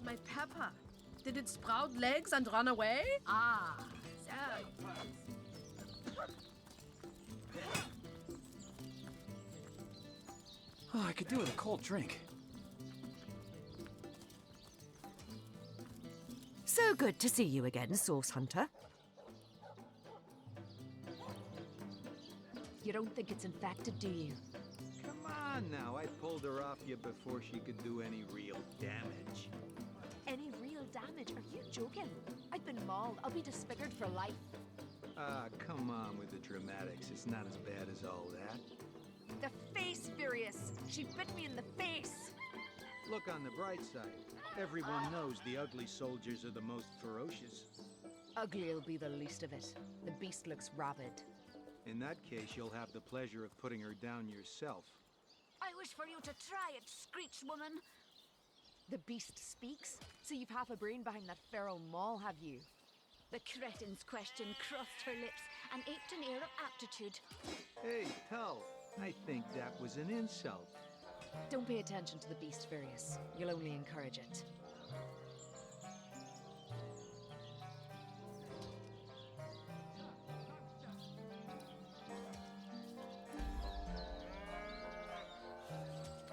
my pepper? Did it sprout legs and run away? Ah, sehr gut. Oh, I could do with a cold drink. So good to see you again, Source Hunter. You don't think it's infected, do you? Come on now, I pulled her off you before she could do any real damage. Any real damage? Are you joking? I've been mauled. I'll be disfigured for life. Ah, come on with the dramatics. It's not as bad as all that. The face, Furious! She bit me in the face! Look on the bright side. Everyone knows the ugly soldiers are the most ferocious. Ugly'll be the least of it. The beast looks rabid. In that case, you'll have the pleasure of putting her down yourself. I wish for you to try it, Screech Woman! The beast speaks? So you've half a brain behind that feral maul, have you? The cretin's question crossed her lips and aped an air of aptitude. Hey, Tull, I think that was an insult. Don't pay attention to the beast, Furious. You'll only encourage it.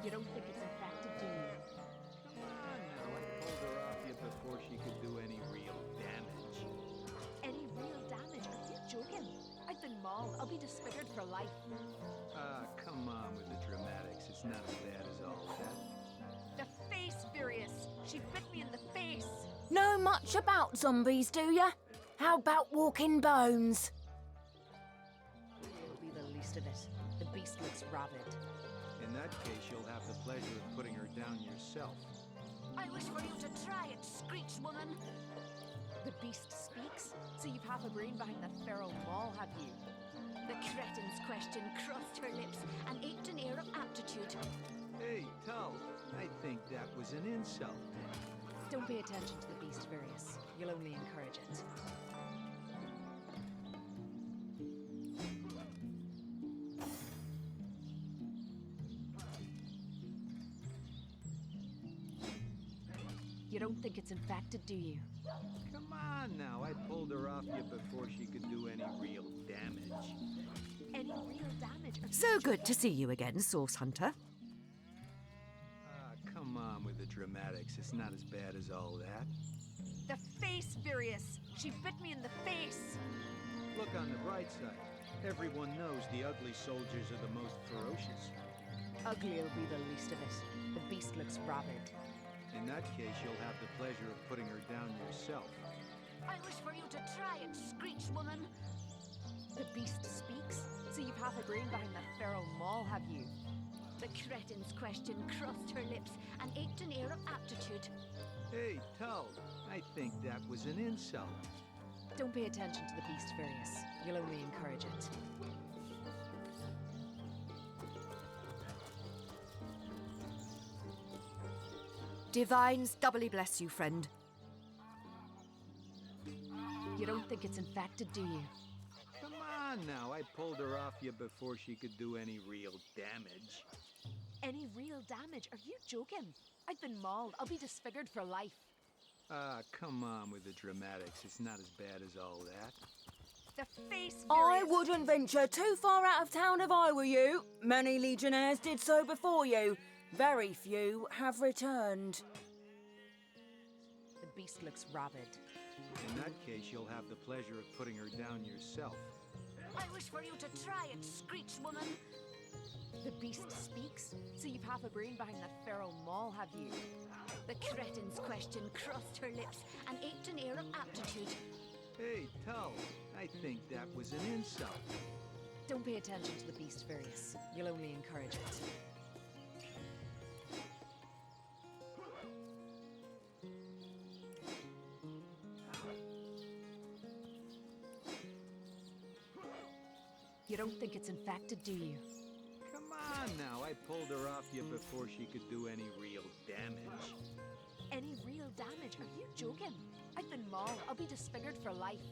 You don't think it's infected, do you? Come on now, I pulled her off you before she could do any real damage. Any real damage? Are you joking? I've been mauled. I'll be disfigured for life. Ah, come on with the dramatics. It's not as bad as all that. The face, Furious! She bit me in the face! Know much about zombies, do ya? How about walking bones? It'll be the least of it. The beast looks rabid. In that case, you'll have the pleasure of putting her down yourself. I wish for you to try it, Screech Woman! The beast speaks? So you've half a brain behind that feral maul, have you? The cretin's question crossed her lips and aped an air of aptitude. Hey, Tull, I think that was an insult. Don't pay attention to the beast, Furious. You'll only encourage it. You don't think it's infected, do you? Come on now, I pulled her off you before she could do any real damage. Any real damage? So good to see you again, Source Hunter. Ah, come on with the dramatics. It's not as bad as all that. The face, Furious! She bit me in the face! Look on the bright side. Everyone knows the ugly soldiers are the most ferocious. Ugly'll be the least of it. The beast looks rabid. In that case, you'll have the pleasure of putting her down yourself. I wish for you to try it, Screech Woman! The beast speaks? So you've half a brain behind that feral maul, have you? The cretin's question crossed her lips and aped an air of aptitude. Hey, Tull, I think that was an insult. Don't pay attention to the beast, Furious. You'll only encourage it. Divines doubly bless you, friend. You don't think it's infected, do you? Come on now, I pulled her off you before she could do any real damage. Any real damage? Are you joking? I've been mauled. I'll be disfigured for life. Ah, come on with the dramatics. It's not as bad as all that. The face, I Furious! wouldn't venture too far out of town if I were you. Many legionnaires did so before you. Very few have returned. The beast looks rabid. In that case, you'll have the pleasure of putting her down yourself. I wish for you to try it, Screech Woman! The beast speaks? So you've half a brain behind that feral maul, have you? The cretin's question crossed her lips and aped an air of aptitude. Hey, Tull, I think that was an insult. Don't pay attention to the beast, Furious. You'll only encourage it. You don't think it's infected, do you? Come on now, I pulled her off you before she could do any real damage. Any real damage? Are you joking? I've been mauled. I'll be disfigured for life.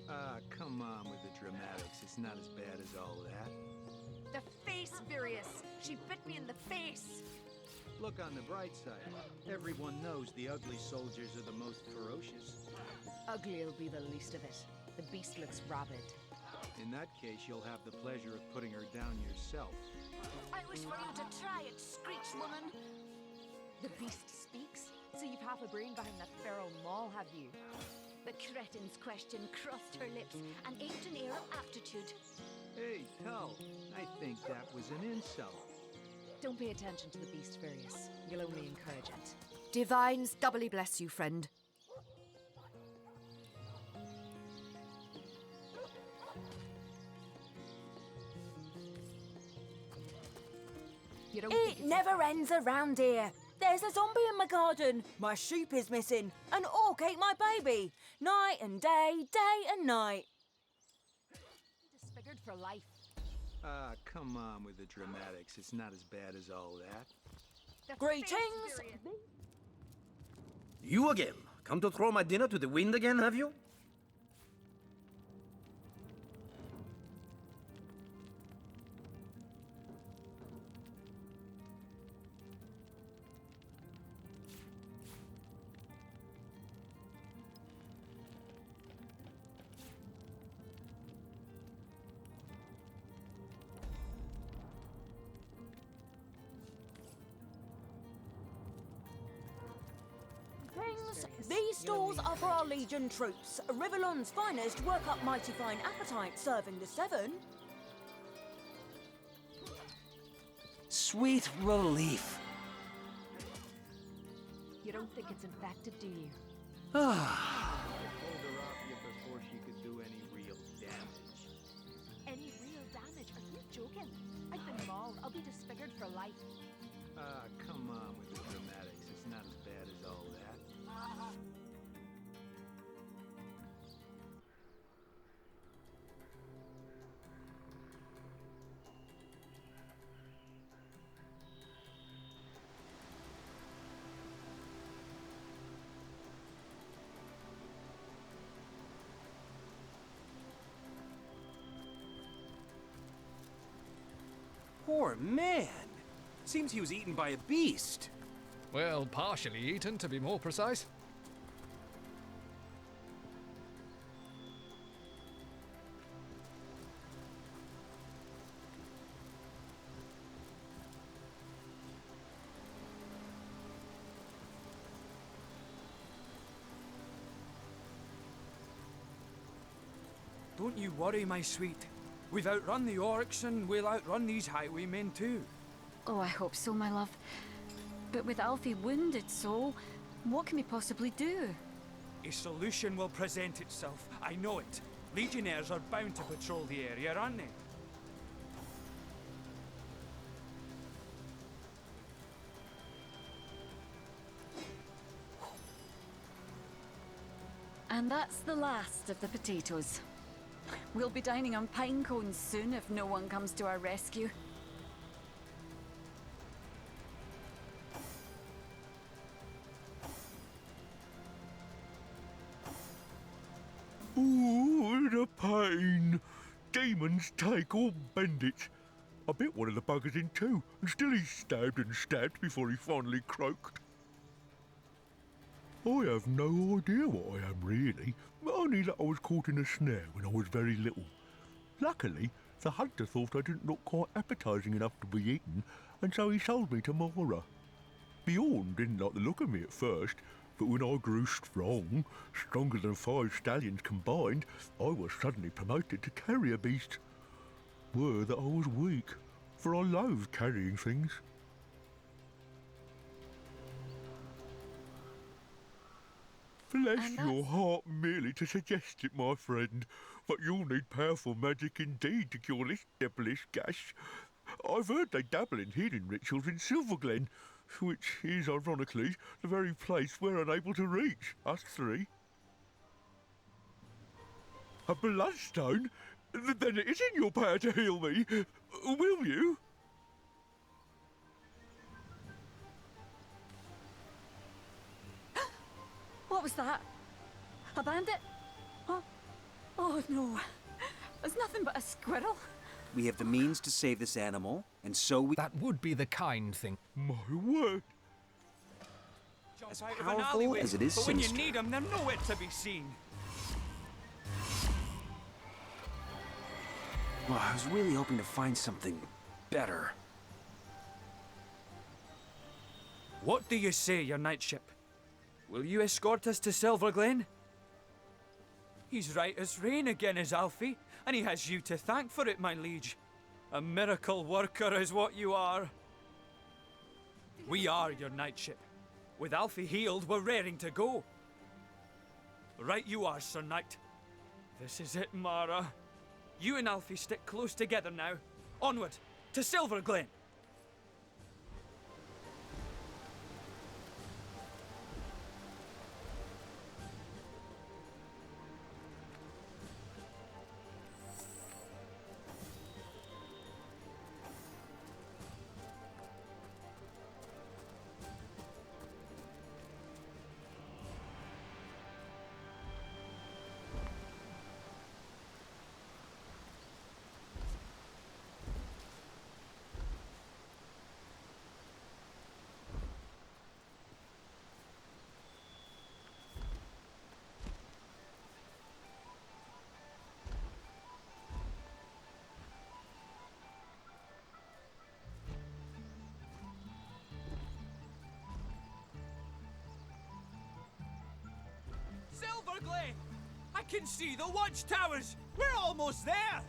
Ah, come on with the dramatics. It's not as bad as all that. The face, Furious! She bit me in the face! Look on the bright side. Everyone knows the ugly soldiers are the most ferocious. Ugly'll be the least of it. The beast looks rabid. In that case, you'll have the pleasure of putting her down yourself. I wish for you to try it, screech woman! The beast speaks, so you've half a brain behind that feral maul, have you? The cretin's question crossed her lips and ached an air of aptitude. Hey, Tull, I think that was an insult. Don't pay attention to the beast, Furious. You'll only encourage it. Divines doubly bless you, friend. You don't It never ends around here. There's a zombie in my garden. My sheep is missing. An orc ate my baby. Night and day, day and night. disfigured for life. Ah, come on with the dramatics. It's not as bad as all that. The Greetings. fierce spirit. You again? Come to throw my dinner to the wind again, have you? These stores are for our Legion troops. Rivellon's finest work up mighty fine appetite serving the seven. Sweet relief. You don't think it's infected, do you? I pulled her off you before she could do any real damage. Any real damage? Are you joking? I've been mauled. I'll be disfigured for life. Ah, come on with the dramatics. It's not as bad as all that. Poor man. Seems he was eaten by a beast. Well, partially eaten, to be more precise. Don't you worry, my sweet. We've outrun the orcs and we'll outrun these highwaymen too. Oh, I hope so, my love. But with Alfie wounded so, what can we possibly do? A solution will present itself. I know it. Legionnaires are bound to patrol the area, aren't they? And that's the last of the potatoes. We'll be dining on pine cones soon if no one comes to our rescue. Ooh, the pain. Demons take all bandits. I bit one of the buggers in two, and still he stabbed and stabbed before he finally croaked. I have no idea what I am really, only that I was caught in a snare when I was very little. Luckily, the hunter thought I didn't look quite appetising enough to be eaten, and so he sold me to Mora. Bjorn didn't like the look of me at first, but when I grew strong, stronger than 5 stallions combined, I was suddenly promoted to carrier beast. Were that I was weak, for I loathed carrying things. Bless your heart merely to suggest it, my friend, but you'll need powerful magic indeed to cure this devilish gash. I've heard they dabble in healing rituals in Silverglen, which is, ironically, the very place we're unable to reach, us three. A bloodstone? Then it is in your power to heal me. Will you? What was that? A bandit? Oh, oh no. It's nothing but a squirrel. we have the means to save this animal, and so we... That would be the kind thing. My word. As Out of an powerful alleyway, as it is but when you sinister. need them, they're nowhere to be seen. Well, I was really hoping to find something better. What do you say, your knightship? Will you escort us to Silver Glen? He's right as rain again, is Alfie, and he has you to thank for it, my liege. A miracle worker is what you are. We are your knightship. With Alfie healed, we're raring to go. Right you are, Sir Knight. This is it, Mara. You and Alfie stick close together now. Onward, to Silver Glen. Silver Glen! I can see the watchtowers! We're almost there!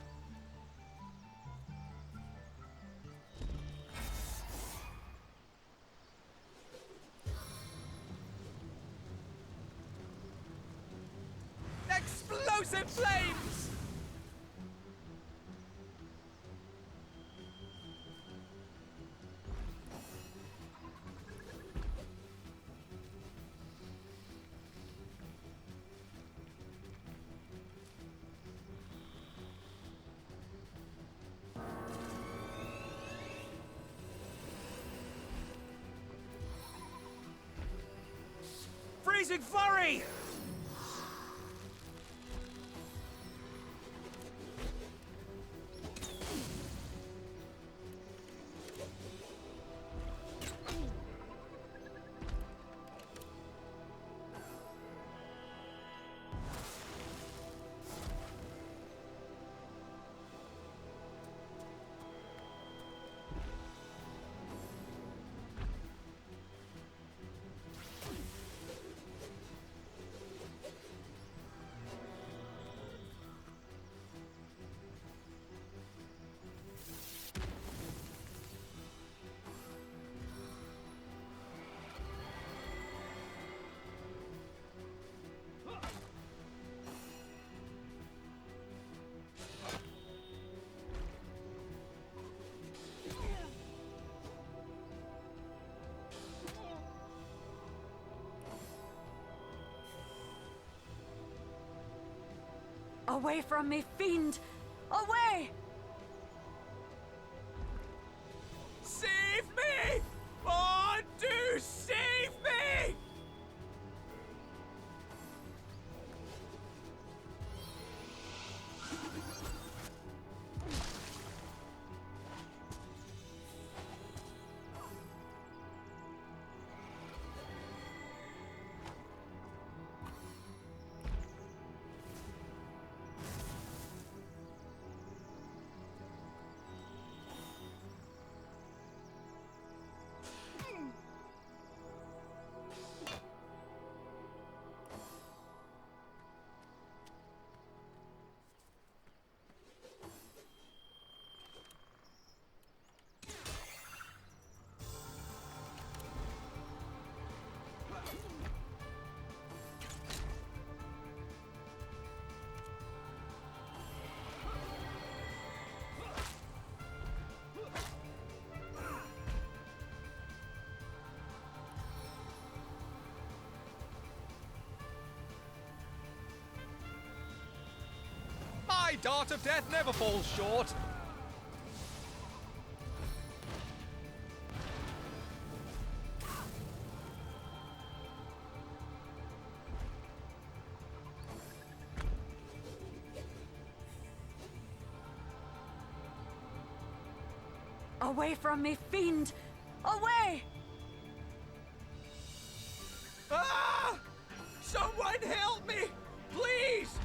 Explosive flames! Freezing flurry! Away from me, fiend! Away! Save me! Oh, do save me! My dart of death never falls short. Away from me, fiend! Away! Ah! Someone help me! Please!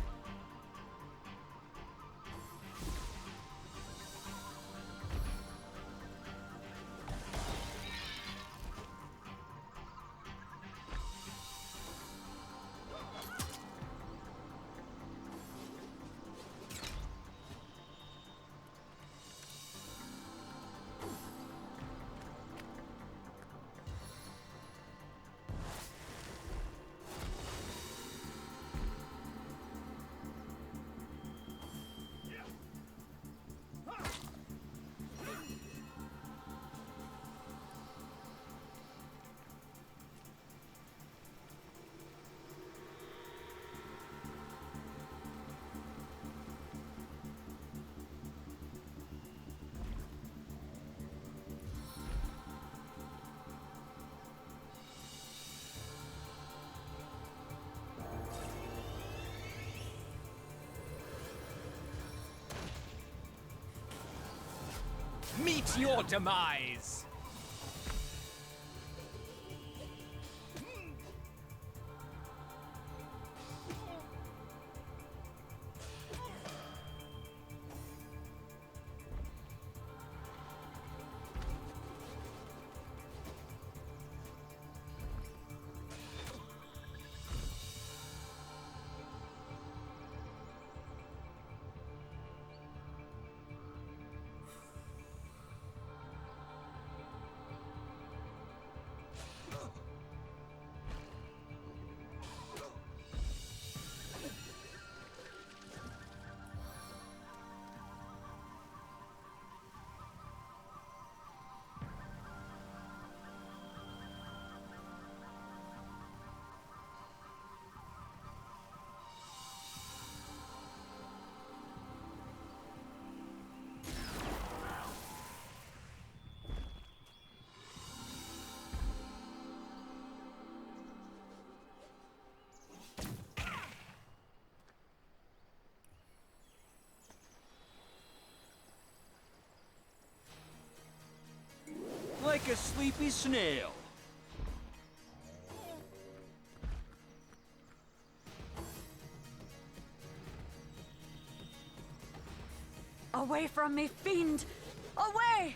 Meet your demise! Like a sleepy snail. Away from me, fiend! Away!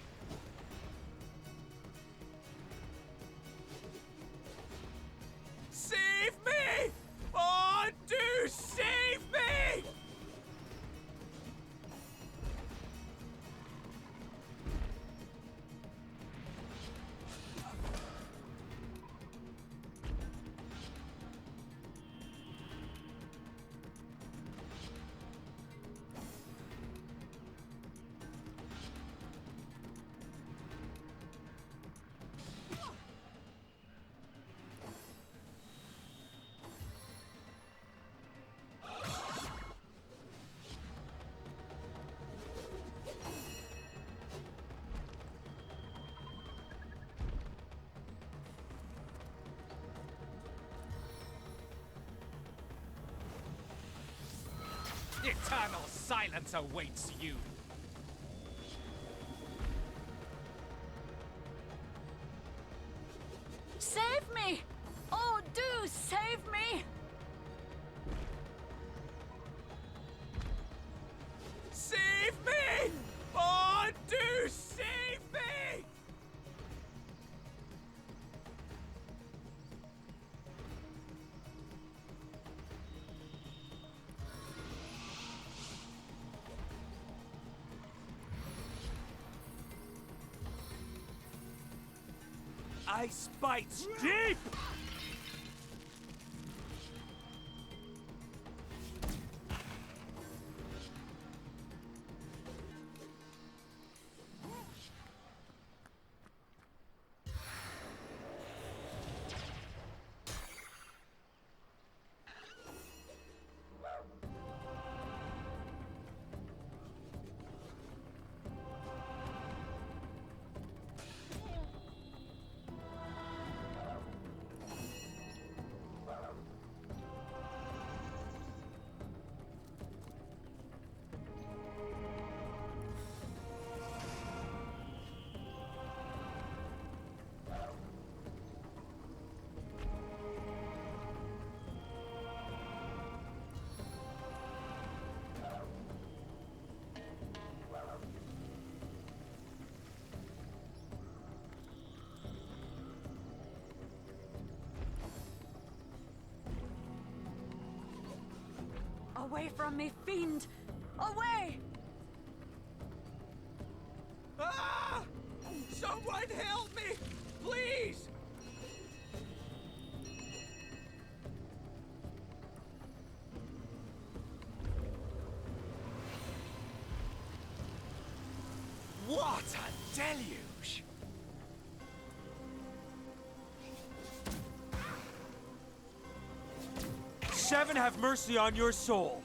Save me! Oh, do save me! Eternal silence awaits you. Save me! Oh, do save me! Save me! Oh, do save me! Ice bites deep! Away from me, fiend! Away! Ah! Someone help me! Please! What a deluge! Seven have mercy on your soul.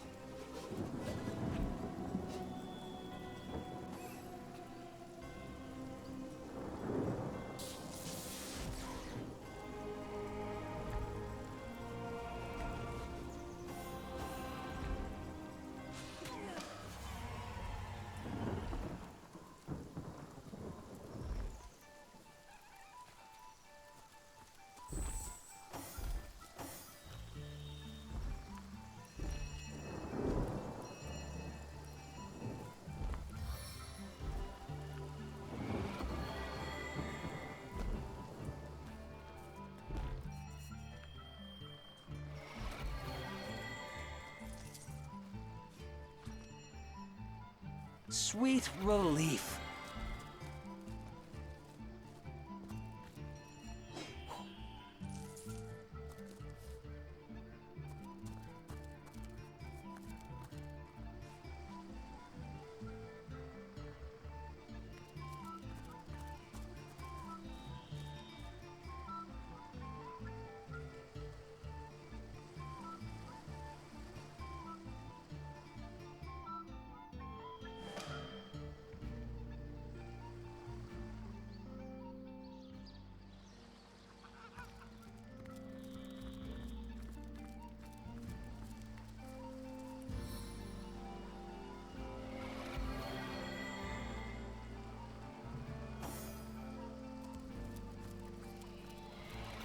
Sweet relief.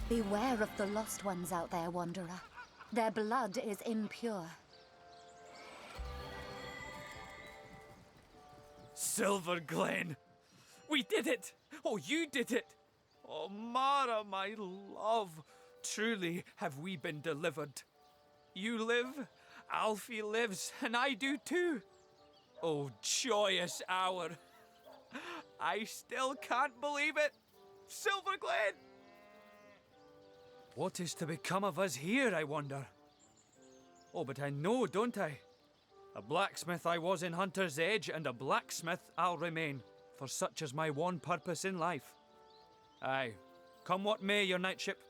Beware of the lost ones out there, Wanderer. Their blood is impure. Silver Glen! We did it! Oh, you did it! Oh, Mara, my love! Truly have we been delivered. You live, Alfie lives, and I do too. Oh, joyous hour! I still can't believe it! Silver Glen! What is to become of us here, I wonder? Oh, but I know, don't I? A blacksmith I was in Hunter's Edge, and a blacksmith I'll remain, for such is my one purpose in life. Aye, come what may, your knightship,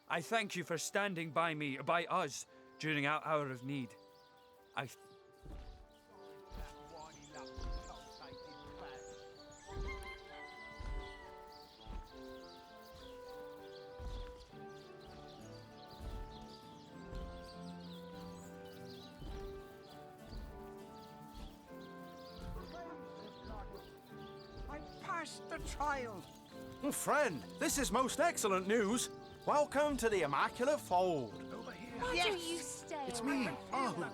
I thank you for standing by me, by us, during our hour of need. The trial. Friend, this is most excellent news. Welcome to the Immaculate Fold. Why don't you stay? It's me, Ahu.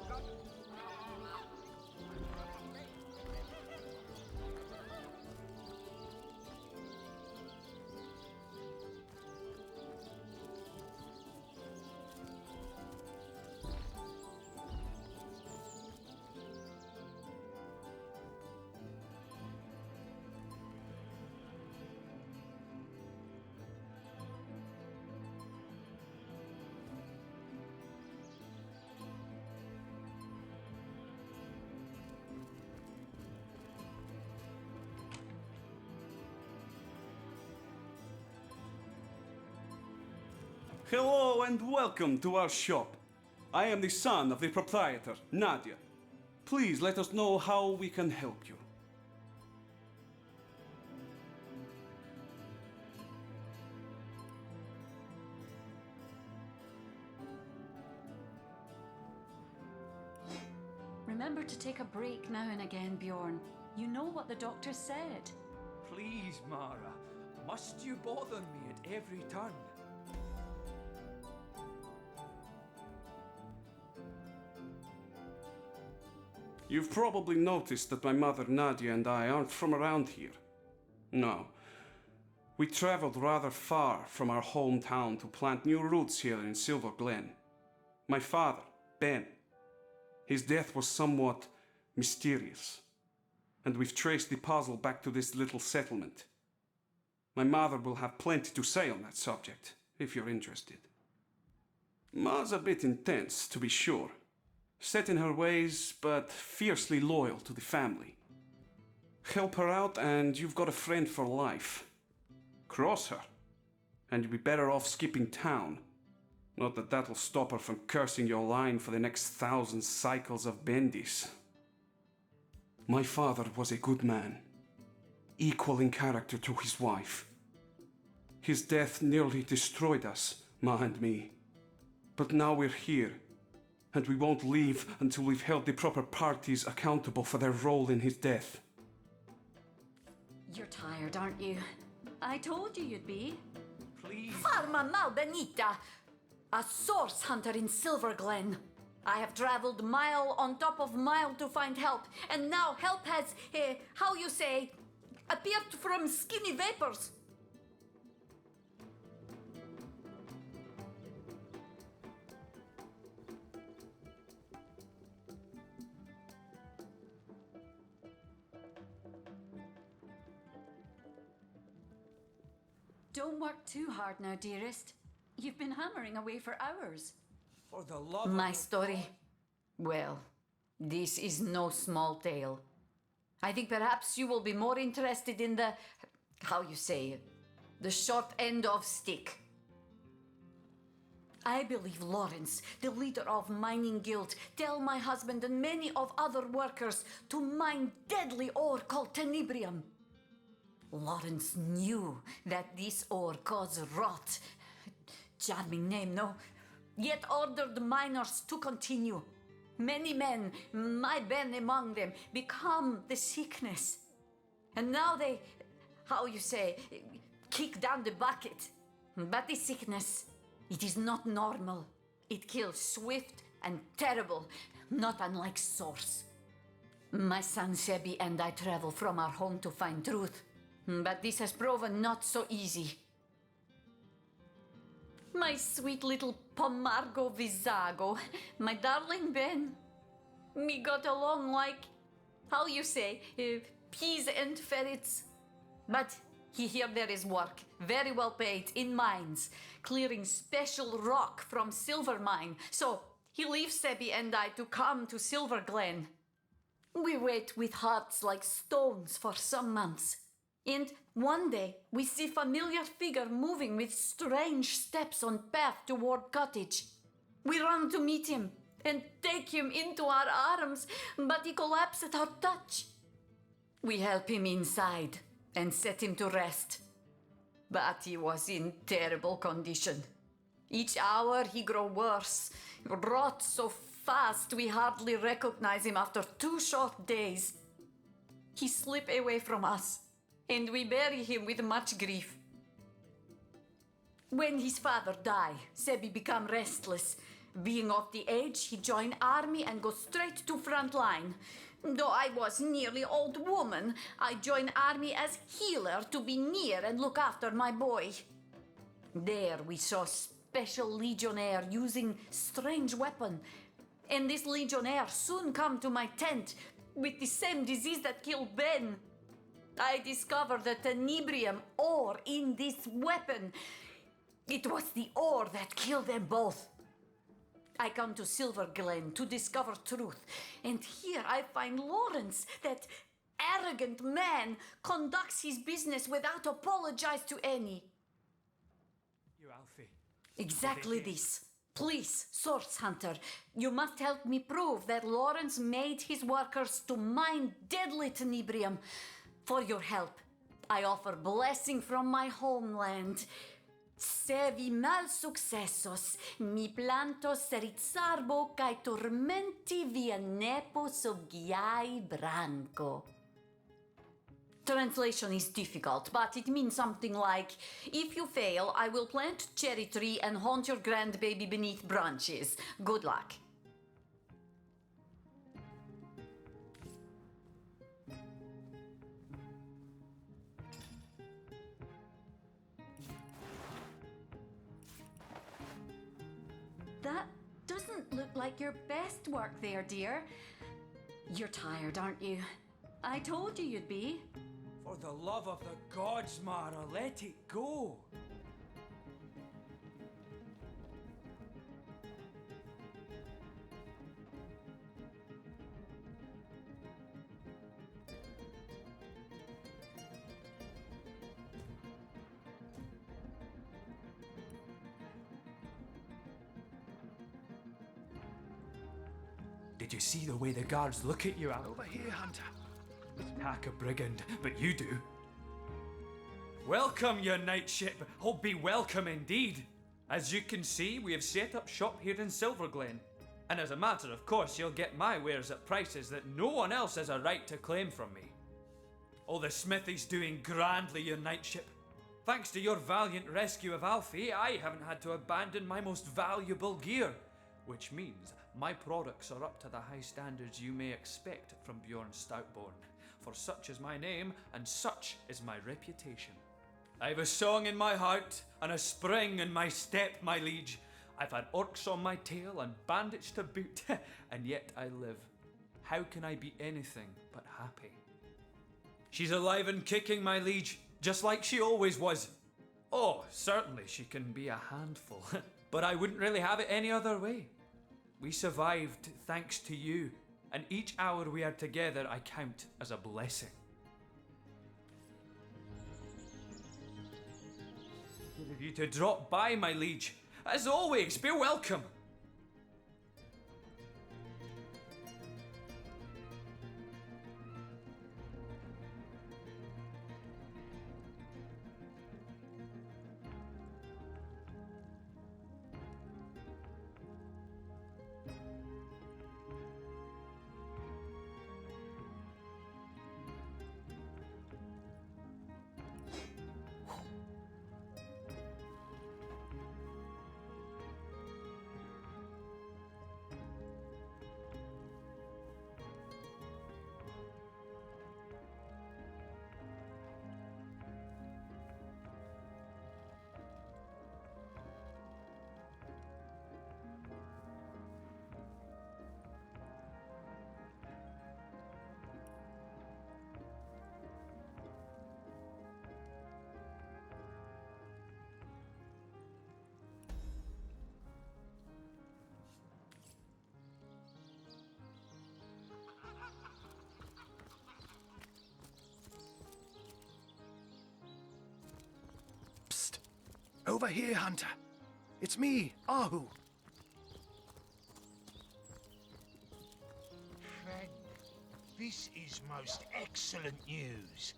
Hello and welcome to our shop. I am the son of the proprietor, Nadia. Please let us know how we can help you. Remember to take a break now and again, Bjorn. You know what the doctor said. Please, Mara, must you bother me at every turn? You've probably noticed that my mother Nadia and I aren't from around here. No. We traveled rather far from our hometown to plant new roots here in Silver Glen. My father, Ben, His death was somewhat mysterious, and we've traced the puzzle back to this little settlement. My mother will have plenty to say on that subject, if you're interested. Ma's a bit intense, to be sure. Set in her ways, but fiercely loyal to the family. Help her out and you've got a friend for life. Cross her, and you'll be better off skipping town. Not that that'll stop her from cursing your line for the next 1,000 cycles of bendis. My father was a good man, equal in character to his wife. His death nearly destroyed us, Ma and me. But now we're here, and we won't leave until we've held the proper parties accountable for their role in his death. You're tired, aren't you? I told you you'd be. Please. Farma Malbenita, a source hunter in Silver Glen. I have traveled mile on top of mile to find help, and now help has, how you say, appeared from skinny vapors. Don't work too hard now, dearest. You've been hammering away for hours. For the love of My story? Well, this is no small tale. I think perhaps you will be more interested in the, how you say, the short end of stick. I believe Lawrence, the leader of Mining Guild, tell my husband and many of other workers to mine deadly ore called tenebrium. Lawrence knew that this ore caused rot. Charming name, no? Yet ordered the miners to continue. Many men, my Ben among them, become the sickness. And now they, how you say, kick down the bucket. But the sickness, it is not normal. It kills swift and terrible, not unlike sores. My son Sebi and I travel from our home to find truth. But this has proven not so easy. My sweet little Pomargo Visago, my darling Ben. We got along like, how you say, peas and ferrets. But here there is work, very well paid, in mines, clearing special rock from Silver Mine. So he leaves Sebi and I to come to Silver Glen. We wait with hearts like stones for some months. And one day, we see familiar figure moving with strange steps on path toward cottage. We run to meet him and take him into our arms, but he collapses at our touch. We help him inside and set him to rest. But he was in terrible condition. Each hour he grow worse, rot so fast we hardly recognize him after 2 short days. He slip away from us, and we bury him with much grief. When his father die, Sebi become restless. Being of the age, he join army and go straight to front line. Though I was nearly old woman, I join army as healer to be near and look after my boy. There we saw special legionnaire using strange weapon. And this legionnaire soon come to my tent with the same disease that killed Ben. I discovered the tenebrium ore in this weapon. It was the ore that killed them both. I come to Silver Glen to discover truth, and here I find Lawrence, that arrogant man, conducts his business without apologize to any. You, Alfie. Exactly this. Please, Source Hunter, you must help me prove that Lawrence made his workers to mine deadly tenebrium. For your help, I offer blessing from my homeland. Se vi mal successos, mi plantos rizzarbo cae tormenti via nepo soggiai branco. Translation is difficult, but it means something like, if you fail, I will plant cherry tree and haunt your grandbaby beneath branches. Good luck. That doesn't doesn't look like your best work there, dear. You're tired, aren't you? I told you you'd be. For the love of the gods, Mara, let it go. Did you see the way the guards look at you, Al? Over here, Hunter. Attack a brigand, but you do. Welcome, your knightship. Oh, be welcome indeed. As you can see, we have set up shop here in Silverglen. And as a matter of course, you'll get my wares at prices that no one else has a right to claim from me. Oh, the smithy's doing grandly, your knightship. Thanks to your valiant rescue of Alfie, I haven't had to abandon my most valuable gear, which means my products are up to the high standards you may expect from Bjorn Stoutborn, for such is my name and such is my reputation. I've a song in my heart and a spring in my step, my liege. I've had orcs on my tail and bandits to boot, and yet I live. How can I be anything but happy? She's alive and kicking, my liege, just like she always was. Oh, certainly she can be a handful, but I wouldn't really have it any other way. We survived thanks to you, and each hour we are together I count as a blessing. Good of you to drop by, my liege. As always, be welcome. Over here, Hunter. It's me, Ahu. Friend, this is most excellent news.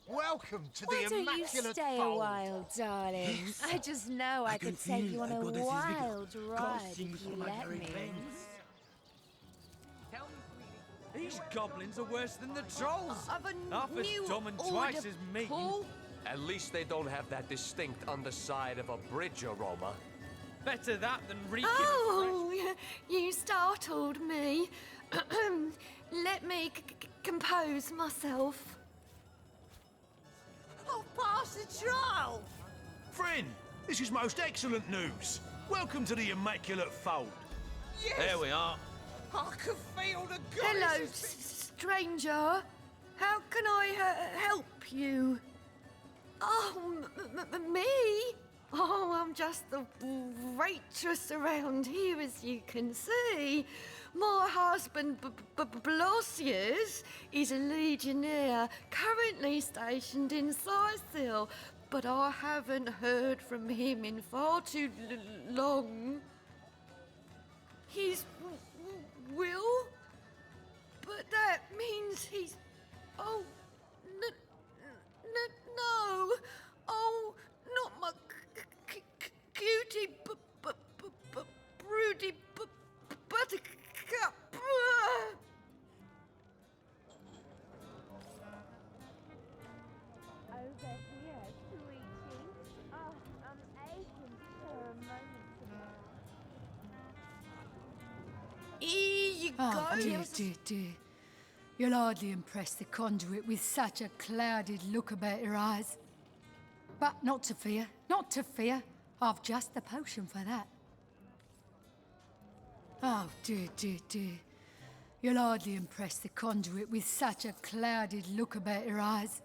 Welcome to Why the don't you Immaculate stay Fold. a while, darling? I just know I could take you on a wild ride if you let me. These goblins are worse than the trolls. Of a Half as new dumb and order, twice as mean. Paul. At least they don't have that distinct underside of a bridge aroma. Better that than reeking. Oh, you startled me. Let me compose myself. I'll pass the trial. Friend, this is most excellent news. Welcome to the Immaculate Fold. Yes. There we are. I can feel the Hello, goddesses. stranger. How can I help you? Oh, me? Oh, I'm just the waitress around here, as you can see. My husband, Blosius, is a legionnaire currently stationed in Sicil, but I haven't heard from him in far too long. He's Will? But that means he's... Oh, no. Oh, not my cutie, broody buttercup. Over here, sweetie. Oh, I'm aching for a moment to Here you go. Dear. You'll hardly impress the conduit with such a clouded look about your eyes. But not to fear. I've just the potion for that. Oh, dear, dear, dear. You'll hardly impress the conduit with such a clouded look about your eyes.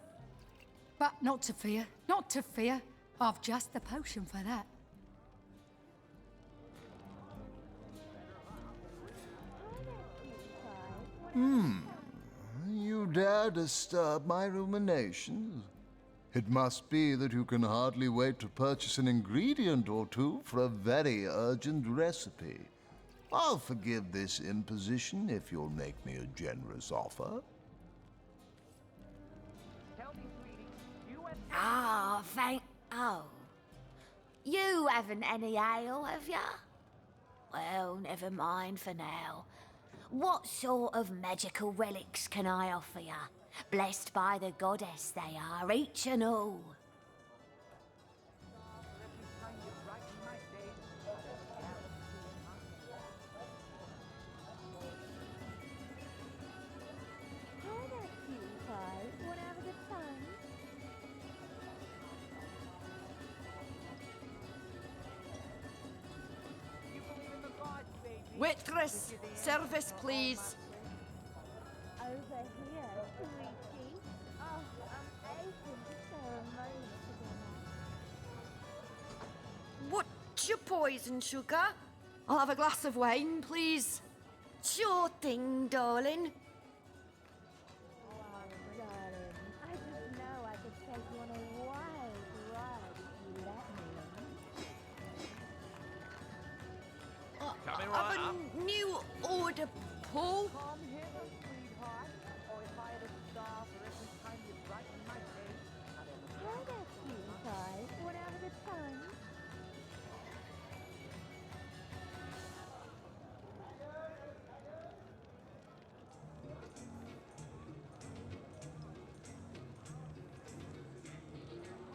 But not to fear, not to fear. I've just the potion for that. You dare disturb my ruminations? It must be that you can hardly wait to purchase an ingredient or two for a very urgent recipe. I'll forgive this imposition if you'll make me a generous offer. Ah, Oh. You haven't any ale, have ya? Well, never mind for now. What sort of magical relics can I offer ya? Blessed by the goddess they are, each and all. Waitress, service please. Over here, sweetie. Oh, I'm aching to share a moment together. What's your poison, sugar? I'll have a glass of wine, please. Sure thing, darling. Oh, darling, I just know I could take you on a wild ride if you let me. Coming Have right up. a new order, Paul. Come hither, sweetheart, or if I had a star for every time you brighten my day, I'd have a Hi there, cutie pie. Wanna have a good time?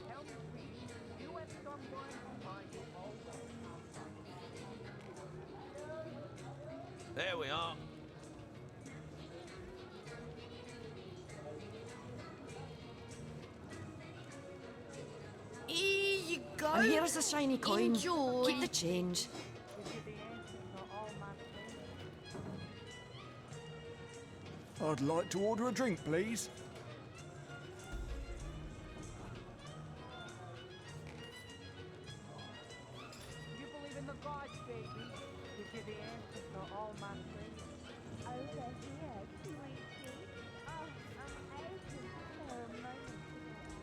Tell me, sweetie, you and someone are you always? There we are. Here you go. And here's a shiny coin. Enjoy. Keep the change. I'd like to order a drink, please. You believe in the gods, baby. Give you the answer to all my things. Over here, sweetie. Oh, I'm aching to share a moment together.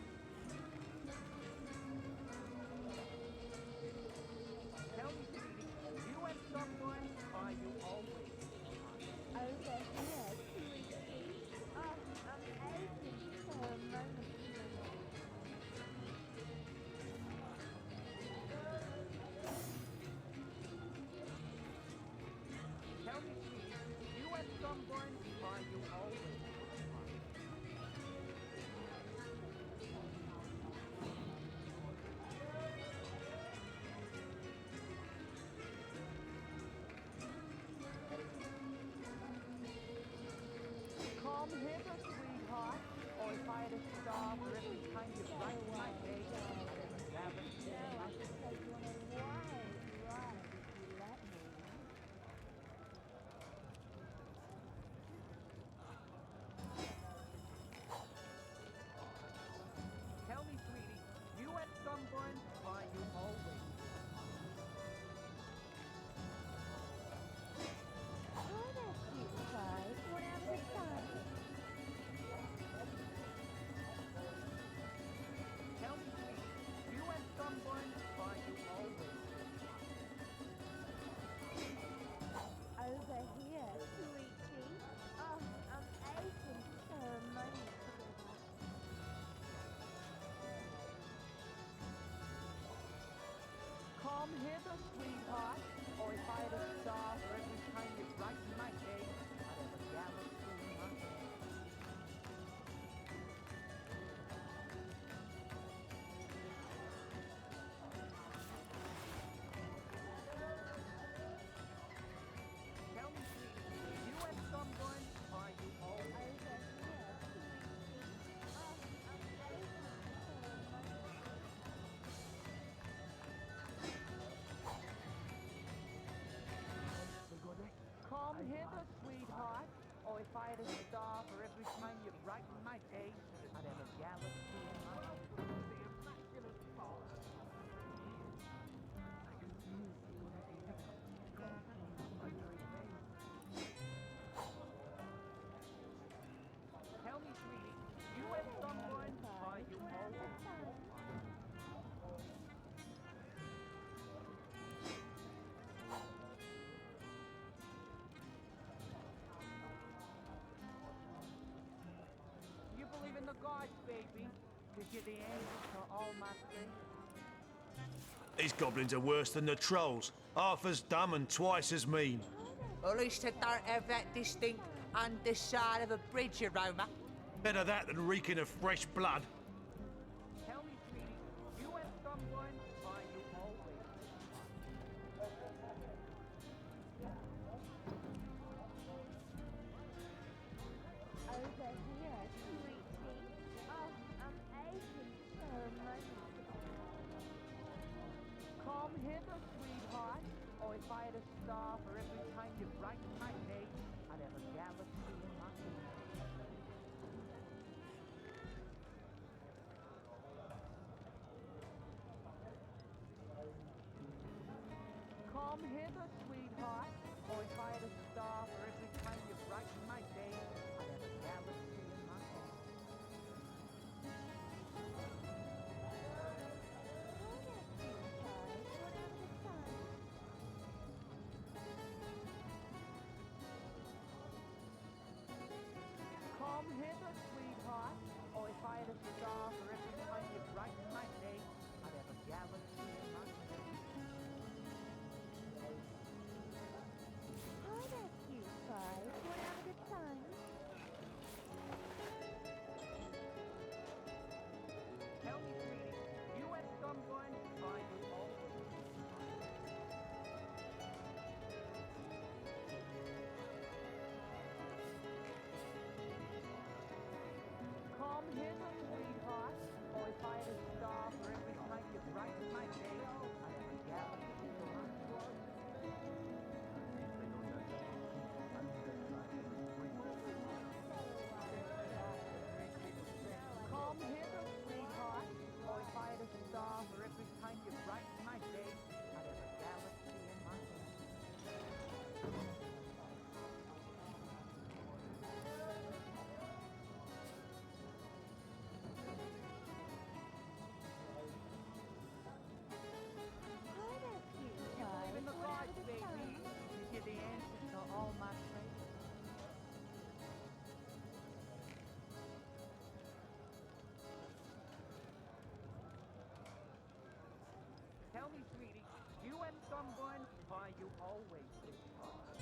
Tell me, sweetie, you and someone are you always? Over here, sweetie. Oh, I'm aching to share a moment together. Tell me, sweetie, you and someone are you always? Come hither, sweetheart, or if I had a star for every time you brighten my day, I'd have a I could take you on a wild ride if you let me. Tell me, sweetie, you and someone are you always? Hi there, cutie pie. Wanna have a good time? Tell me, sweetie, you and someone are you always? Over here, sweetie. Oh, I'm aching to share a moment together. Come hither, sweetheart, or if I had a star for every time you brighten my day, I'd have a galaxy in my hand. Tell me, sweetie, you and someone are you always? Over here, sweetie. Oh, I'm aching to share a moment together. the gods, baby, to give the answer to all my things. These goblins are worse than the trolls. Half as dumb and twice as mean. At least they don't have that distinct underside of a bridge aroma. Better that than reeking of fresh blood. Tell me, sweetie, you and someone, are you always? Over here, sweetie. Oh, I'm aching so much. Come hither, sweetheart. Oh, if I had a star for every time you brighten my day, I'd have a galaxy in my hand. Come hither, sweetheart. Oh, if I had a star for every time you brighten my day, I'd have a galaxy in my hand. Come hither, sweetheart. Oh, if I had a star for every time you brighten my day, I'd have a galaxy in my hand. Oh, that's cute, guys. Wanna have a good time? Tell me, sweetie, you and someone, are you always? Come hither, sweetheart. Oh, if I had a star for every time you brighten my day, I'd have a galaxy in my hand. Come hither, sweetheart. Oh, if I had a star for every time you brighten my day, I'd have a galaxy in my hand. Oh, that's cute, You guys. believe in the Wanna have gods, a good baby. time? You get the answer to all my prayers. Tell me, sweetie, you and someone, are you always this hard?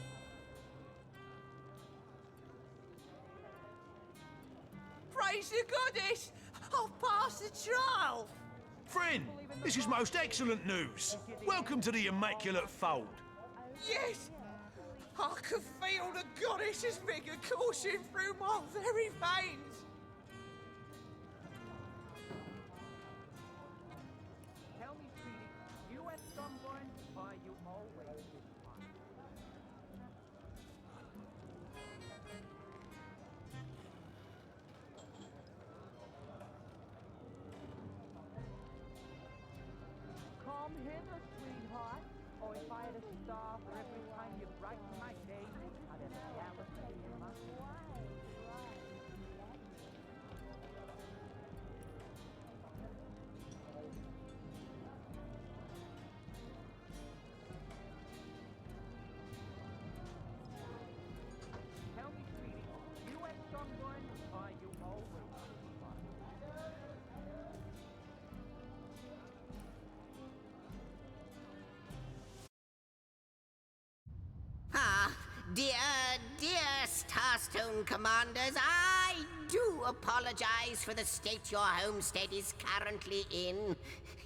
Praise the goddess! I've passed the trial! Friend, this is most excellent news. Welcome to the Immaculate Fold. Yes! I can feel the goddess's vigour coursing through my very veins! Tell me, sweetie, you and someone, are you always this hard? Come hither, sweetheart. Oh, if I had a star for every time you brighten my day, I'd have a galaxy in my hand. Tell me, sweetie, you and someone, are you always this hard? Ah, dear Starstone commanders, I do apologize for the state your homestead is currently in.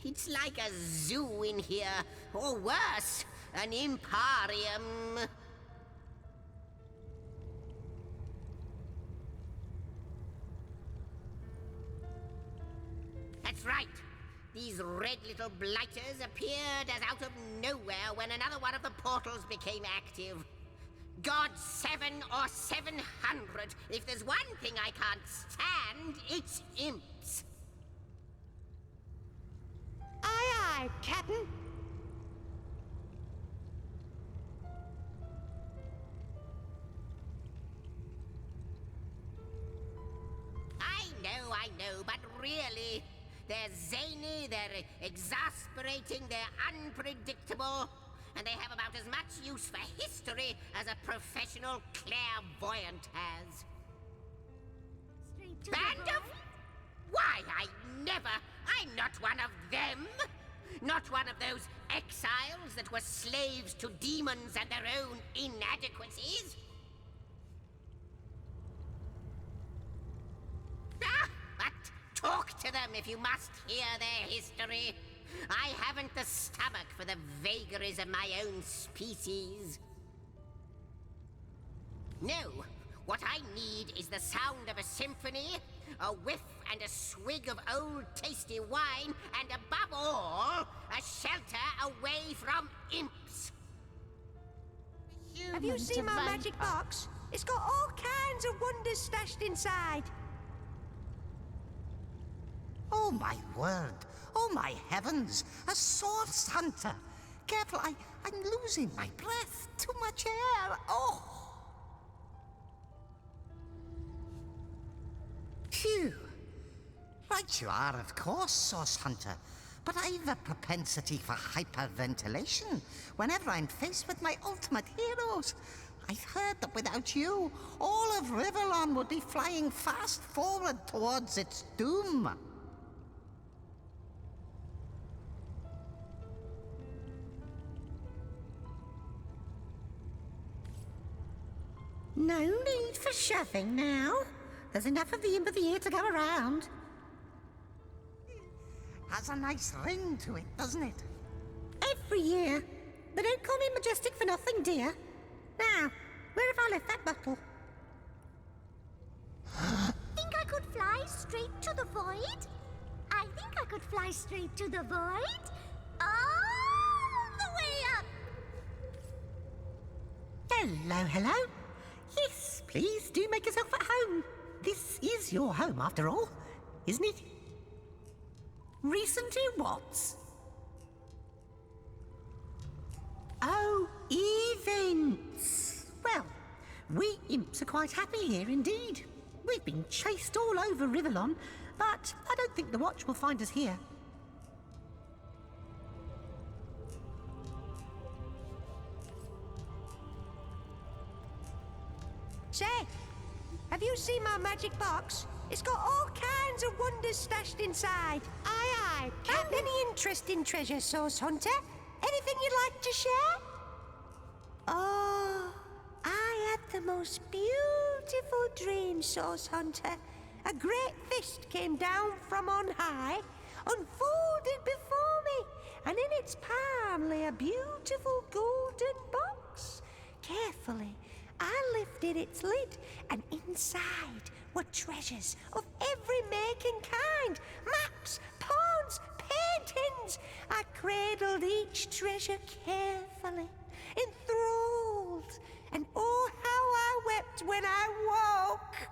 It's like a zoo in here, or worse, an emporium. That's right. These red little blighters appeared as out of nowhere when another one of the portals became active. God 7 or 700. If there's one thing I can't stand, it's imps. Aye, aye, Captain. I know, but really, they're zany, they're exasperating, they're unpredictable, and they have about as much use for history as a professional clairvoyant has. Band of Why, I'm not one of them. Not one of those exiles that were slaves to demons and their own inadequacies. But talk to them if you must hear their history. I haven't the stomach for the vagaries of my own species. No, what I need is the sound of a symphony, a whiff and a swig of old tasty wine, and above all, a shelter away from imps. Have you seen my magic box? It's got all kinds of wonders stashed inside. Oh, my word. Oh, my heavens. A source hunter. Careful, I'm losing my breath. Too much air. Oh. Phew. Right you are, of course, Source Hunter. But I've a propensity for hyperventilation whenever I'm faced with my ultimate heroes. I've heard that without you, all of Riverlon would be flying fast forward towards its doom. No need for shoving now. There's enough of the imp of the year to go around. Has a nice ring to it, doesn't it? Every year. They don't call me majestic for nothing, dear. Now, where have I left that bottle? Think I could fly straight to the void? I think I could fly straight to the void. All the way up. Hello, hello. Yes, please do make yourself at home. This is your home, after all, isn't it? Recently what? Oh, events. Well, we imps are quite happy here indeed. We've been chased all over Riverlon, but I don't think the watch will find us here. Say, have you seen my magic box? It's got all kinds of wonders stashed inside. Aye, aye. Captain. Any interesting treasure, Source Hunter? Anything you'd like to share? Oh, I had the most beautiful dream, Source Hunter. A great fist came down from on high, unfolded before me, and in its palm lay a beautiful golden box. Carefully, I lifted its lid, and inside were treasures of every make and kind. Maps, pawns, paintings. I cradled each treasure carefully, enthralled, and oh, how I wept when I woke.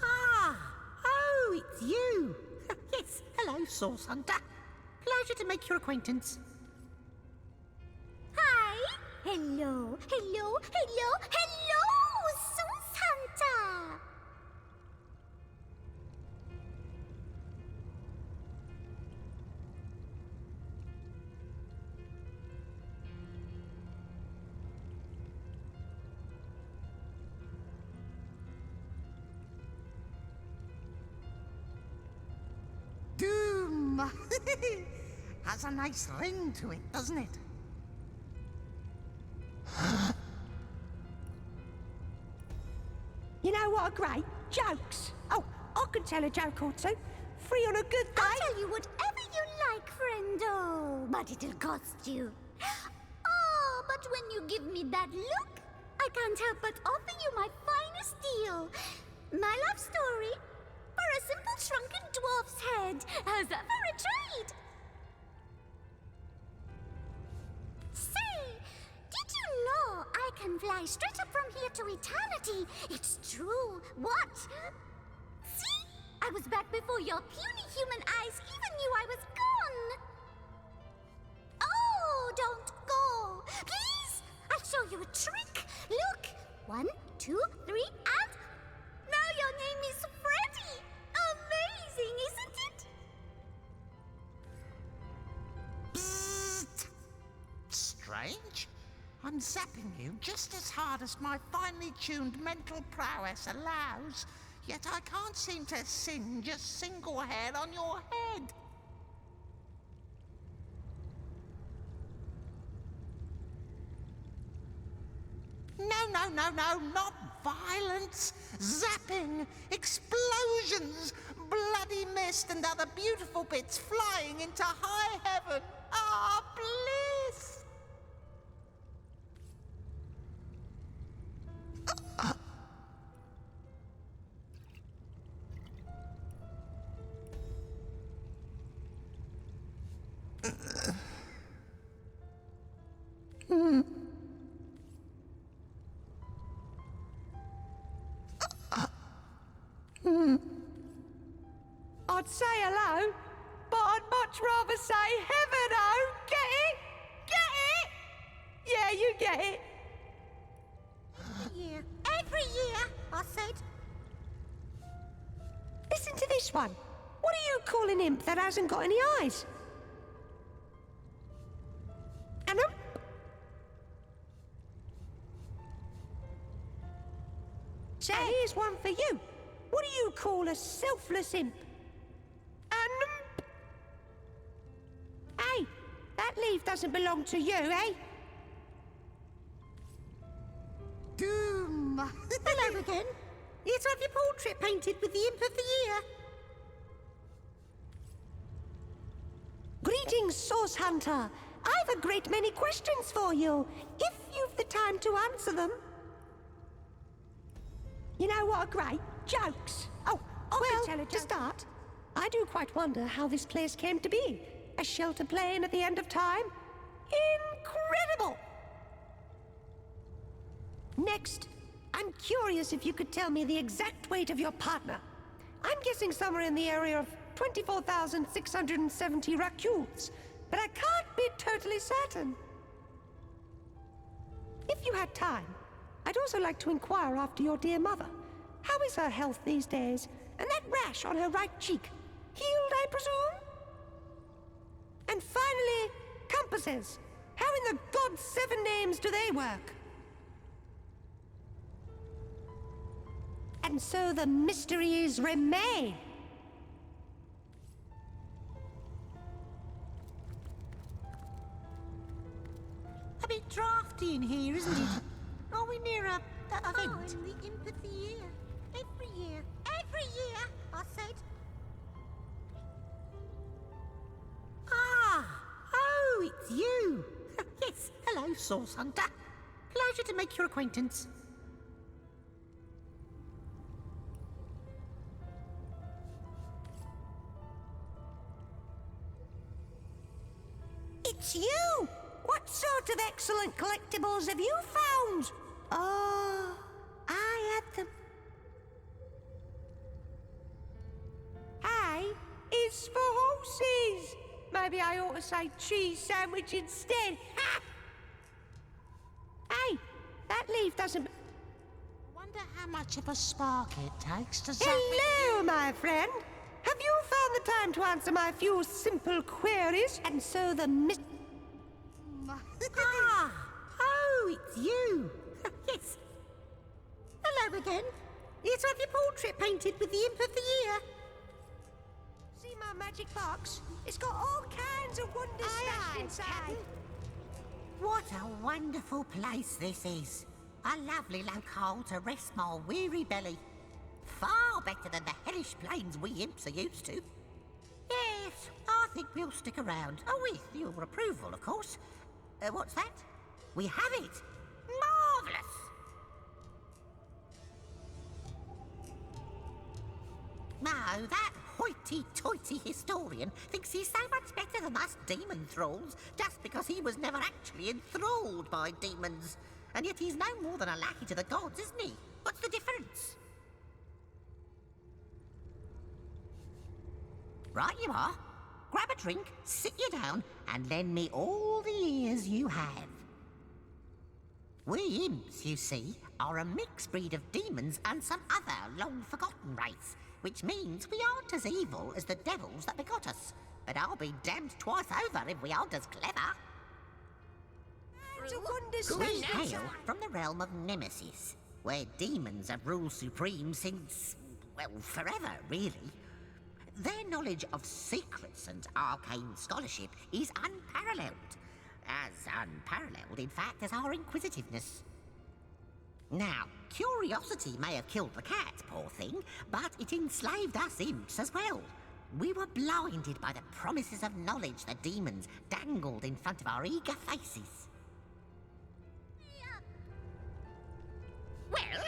Ah, oh, it's you. Yes, hello, Source Hunter. Pleasure to make your acquaintance. Hi. Hello, hello, hello, hello, Source Hunter. Doom! Has a nice ring to it, doesn't it? You know what are great? Jokes. Oh, I can tell a joke or two. Free on a good day. I'll tell you whatever you like, friendo, but it'll cost you. Oh, but when you give me that look, I can't help but offer you my finest deal. My love story for a simple shrunken dwarf's head. How's that for a trade? Say, did you know I can fly straight up from here to eternity? It's true. What? See? I was back before your puny human eyes even knew I was gone. Oh, don't go. Please? I'll show you a trick. Look. 1, 2, 3, and... now your name is Freddy. Amazing, isn't it? Psst. Strange. I I'm zapping you just as hard as my finely tuned mental prowess allows, yet I can't seem to singe a single hair on your head. No, not violence. Zapping, explosions, bloody mist and other beautiful bits flying into high heaven. Ah, bliss! I'd say hello, but I'd much rather say heaven, oh! Get it? Get it? Yeah, you get it. Every year, I said. Listen to this one. What do you call an imp that hasn't got any eyes? An imp? So here's one for you. What do you call a selfless imp? An imp? Hey, that leaf doesn't belong to you, eh? Doom! Hello again. Let's have your portrait painted with the Imp of the Year. Greetings, Source Hunter. I've a great many questions for you, if you've the time to answer them. You know what are great? Jokes. Oh, well, to start, I do quite wonder how this place came to be. A shelter plane at the end of time? Incredible! Next, I'm curious if you could tell me the exact weight of your partner. I'm guessing somewhere in the area of 24,670 raccoons, but I can't be totally certain. If you had time, I'd also like to inquire after your dear mother. How is her health these days? And that rash on her right cheek, healed, I presume? And finally, compasses. How in the God's 7 names do they work? And so the mysteries remain. A bit drafty in here, isn't it? Are we near a event? I'm the Imp of the Year. Every year, I said. Oh, it's you. Yes, hello, Source Hunter. Pleasure to make your acquaintance. It's you! What sort of excellent collectibles have you found? Oh, I had them. Hey, it's for horses! Maybe I ought to say cheese sandwich instead. Ha! Hey, that leaf doesn't... Wonder how much of a spark it takes to... Hello, my friend! Have you found the time to answer my few simple queries? And so the oh, it's you. Yes. Hello again. Let's have your portrait painted with the Imp of the Year. See my magic box? It's got all kinds of wonders stashed inside. What a wonderful place this is. A lovely locale to rest my weary belly. Far better than the hellish plains we imps are used to. Yes, I think we'll stick around. Oh, with your approval, of course. What's that? We have it. Marvellous. No, that hoity-toity historian thinks he's so much better than us demon thralls just because he was never actually enthralled by demons. And yet he's no more than a lackey to the gods, isn't he? What's the difference? Right you are. Grab a drink, sit you down, and lend me all the ears you have. We imps, you see, are a mixed breed of demons and some other long-forgotten race, which means we aren't as evil as the devils that begot us. But I'll be damned twice over if we aren't as clever. We hail from the realm of Nemesis, where demons have ruled supreme since, well, forever, really. Their knowledge of secrets and arcane scholarship is unparalleled. As unparalleled, in fact, as our inquisitiveness. Now, curiosity may have killed the cat, poor thing, but it enslaved us imps as well. We were blinded by the promises of knowledge the demons dangled in front of our eager faces. Well,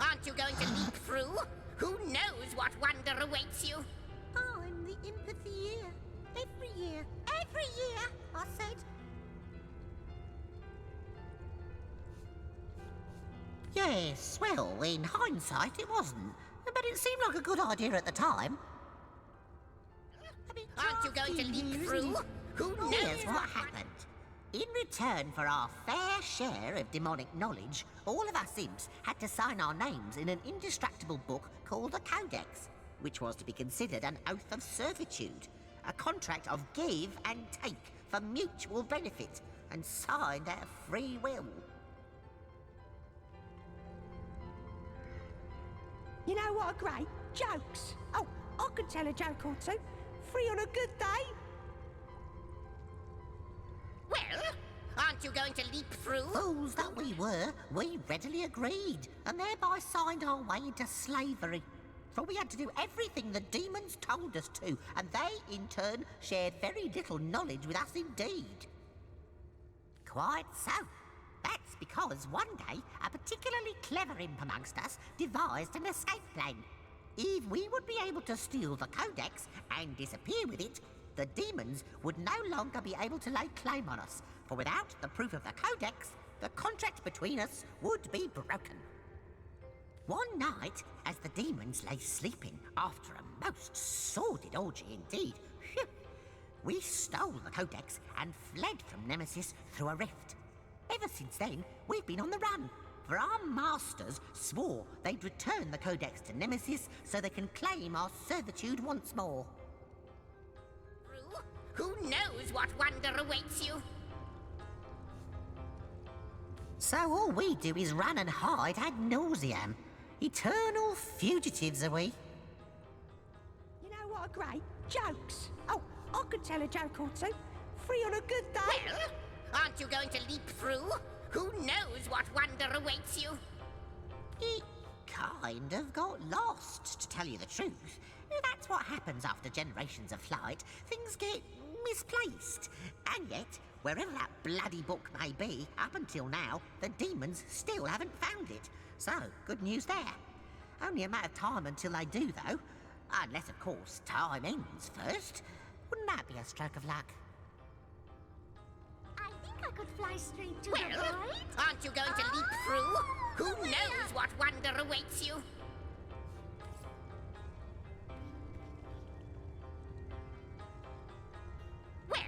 aren't you going to leap through? Who knows what wonder awaits you? I'm the imp of the year. Every year. Every year, I said. Yes, well, in hindsight it wasn't. But it seemed like a good idea at the time. Aren't you going to leap through? Who knows? Here's what happened. In return for our fair share of demonic knowledge, all of us imps had to sign our names in an indestructible book called a Codex, which was to be considered an oath of servitude, a contract of give and take for mutual benefit, and signed out of free will. You know what are great? Jokes. Oh, I could tell a joke or two. Free on a good day. Well, aren't you going to leap through? Fools that we were, we readily agreed, and thereby signed our way into slavery. For we had to do everything the demons told us to, and they, in turn, shared very little knowledge with us indeed. Quite so. That's because one day, a particularly clever imp amongst us devised an escape plan. If we would be able to steal the Codex and disappear with it, the demons would no longer be able to lay claim on us, for without the proof of the Codex, the contract between us would be broken. One night, as the demons lay sleeping after a most sordid orgy indeed, we stole the Codex and fled from Nemesis through a rift. Ever since then, we've been on the run, for our masters swore they'd return the Codex to Nemesis so they can claim our servitude once more. Who knows what wonder awaits you? So all we do is run and hide ad nauseam. Eternal fugitives are we. You know what are great? Jokes. Oh, I could tell a joke or two. Free on a good day. Well, aren't you going to leap through? Who knows what wonder awaits you? It kind of got lost, to tell you the truth. That's what happens after generations of flight. Things get misplaced. And yet, wherever that bloody book may be, up until now, the demons still haven't found it. So, good news there. Only a matter of time until they do, though. Unless, of course, time ends first. Wouldn't that be a stroke of luck? I think I could fly straight to Well, the right. aren't you going to leap through? Who knows what wonder awaits you?